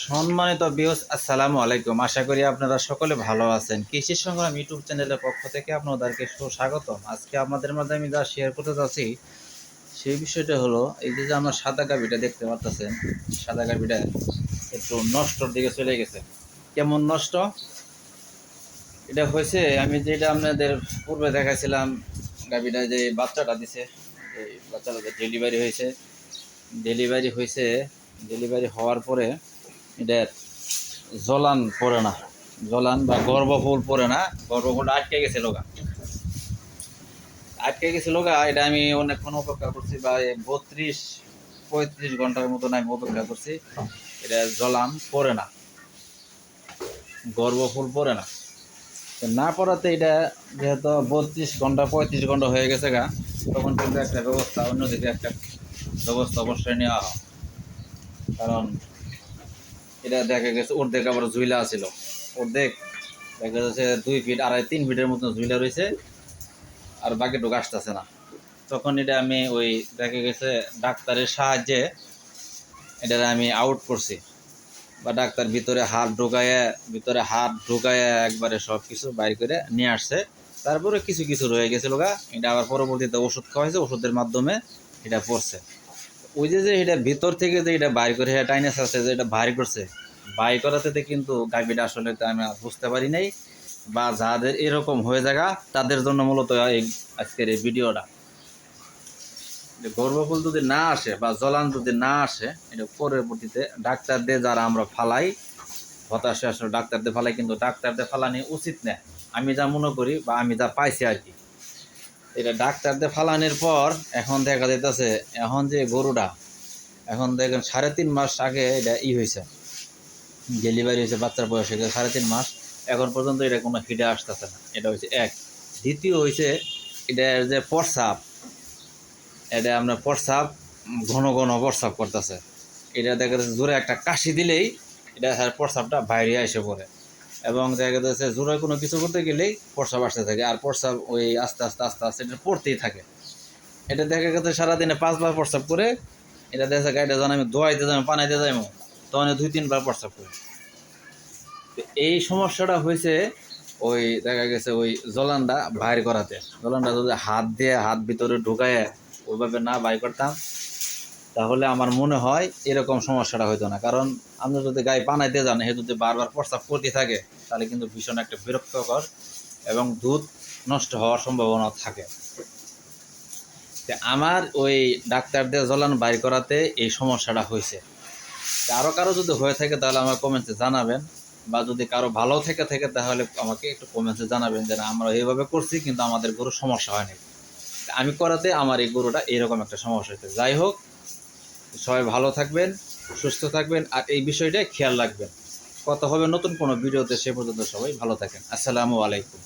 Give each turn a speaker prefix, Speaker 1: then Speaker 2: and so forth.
Speaker 1: সম্মানিত ভিউয়ার্স, আসসালামু আলাইকুম। আশা করি আপনারা সকলে ভালো আছেন। কৃষি সংগ্রাম ইউটিউব চ্যানেলের পক্ষ থেকে আপনাদেরকে সুস্বাগতম। আজকে আপনাদের মাঝে আমি যা শেয়ার করতে যাচ্ছি সেই বিষয়টা হলো এই যে আমরা সাদা গাভীটা দেখতে পাচ্ছেন, সাদা গাভীটা একটু নষ্টর দিকে চলে গেছে। কেমন নষ্ট? এটা হয়েছে, আমি যেটা আপনাদের পূর্বে দেখাইছিলাম, গাভীটা যে বাচ্চাটা দিছে, এই বাচ্চাটা ডেলিভারি হয়েছে। ডেলিভারি হওয়ার পরে এটা জলান পড়ে না, জলান বা গর্ভফুল পড়ে না, গর্ভফুলটা আটকে গেছিল গা। এটা আমি অনেকক্ষণ অপেক্ষা করছি, বা 32-35 ঘন্টার মতন আমি অপেক্ষা করছি। এটা জলান পড়ে না, গর্ভফুল পড়ে না। তো না পড়াতে এটা যেহেতু 32 ঘন্টা 35 ঘন্টা হয়ে গেছে গা, তখন কিন্তু একটা ব্যবস্থা, অন্যদিকে একটা ব্যবস্থা অবশ্যই নেওয়া হয়। কারণ এটা দেখা গেছে অর্ধেক আবার ঝুইলা ছিল, অর্ধেক দেখা যাচ্ছে 2 ফিট 2.5-3 ফিটের মতন ঝুইলা রয়েছে, আর বাকিটুকু আসতেছে না। তখন এটা আমি ওই দেখা গেছে ডাক্তারের সাহায্যে এটা আমি আউট করছি, বা ডাক্তার ভিতরে হাত ঢুকায় একবারে সব কিছু বাইর করে নিয়ে আসছে। তারপরে কিছু কিছু রয়ে গেছিল গা, এটা আবার পরবর্তীতে ওষুধ খাওয়াইছে, ওষুধের মাধ্যমে এটা পড়ছে। ওই যে যে এটা ভিতর থেকে যে এটা বাইর করে টাইনাস আছে, যে এটা বাইর করছে, বাইর করাতে কিন্তু গাভীটা আসলে আমি বুঝতে পারি নাই, বা যাদের এরকম হয়ে যায় তাদের জন্য মূলত এই আজকের এই ভিডিওটা। যে গর্ভফুল যদি না আসে বা জলান যদি না আসে, এটা পরবর্তীতে ডাক্তারদের যারা আমরা ফালাই, হতাশে আসলে ডাক্তারদের ফালাই, কিন্তু ডাক্তারদের ফালানি উচিত না, আমি যা মনে করি বা আমি যা পাইছি আর কি। এটা ডাক্তারদের ফালানির পর এখন দেখা যাইতেছে, এখন যে গরুটা, এখন দেখেন 3.5 মাস আগে এটা হয়েছে, ডেলিভারি হয়েছে, বাচ্চার বয়স হয়ে গেছে 3.5 মাস, এখন পর্যন্ত এটা কোনো হিটে আসতেছে না। এটা হচ্ছে এক। দ্বিতীয় হয়েছে, এটার যে প্রস্রাব, এটা আপনার প্রস্রাব ঘন ঘন প্রস্রাব করতেছে। এটা দেখা যাচ্ছে জোরে একটা কাশি দিলেই এটা প্রস্রাবটা বাইরে এসে পড়ে, এবং দেখা যাচ্ছে জোরে কোনো কিছু করতে গেলেই প্রস্রাব আসতে থাকে, আর প্রস্রাব ওই আস্তে আস্তে আস্তে আস্তে এটা পড়তেই থাকে। এটা দেখা গেছে সারাদিনে 5 বার প্রস্রাব করে। এটা দেখা যায় গাড়িটা যখন আমি ধোয়াইতে যাবো, পানাইতে যাবো, তখন 2-3 বার প্রস্রাব করে। এই সমস্যাটা হয়েছে ওই দেখা গেছে ওই জলানটা বাইর করাতে। জলানটা যদি হাত ভিতরে ঢুকায় ওইভাবে না বাইর করতাম, তাহলে আমার মনে হয় এরকম সমস্যাটা হইতো না। কারণ আপনি যদি গায়ে পানাইতে যান, সে যদি বারবার প্রস্রাব করতে থাকে, তাহলে কিন্তু ভীষণ একটা বিরক্তকর এবং দুধ নষ্ট হওয়ার সম্ভাবনা থাকে। আমার ওই ডাক্তারদের জলান বাইর করাতে এই সমস্যাটা হয়েছে। আরও কারো যদি হয়ে থাকে তাহলে আমার কমেন্টে জানাবেন, বা যদি কারো ভালো থেকে থাকে তাহলে আমাকে একটু কমেন্টে জানাবেন যে না, আমরা এইভাবে করছি কিন্তু আমাদের গরুর সমস্যা হয়নি। আমি করাতে আমার এই গরুটা এরকম একটা সমস্যা হয়েছে। যাই হোক, সবাই ভালো থাকবেন, সুস্থ থাকবেন, আর এই বিষয়টা খেয়াল রাখবেন। কথা হবে নতুন কোনো ভিডিওতে, সে পর্যন্ত সবাই ভালো থাকেন। আসসালামু আলাইকুম।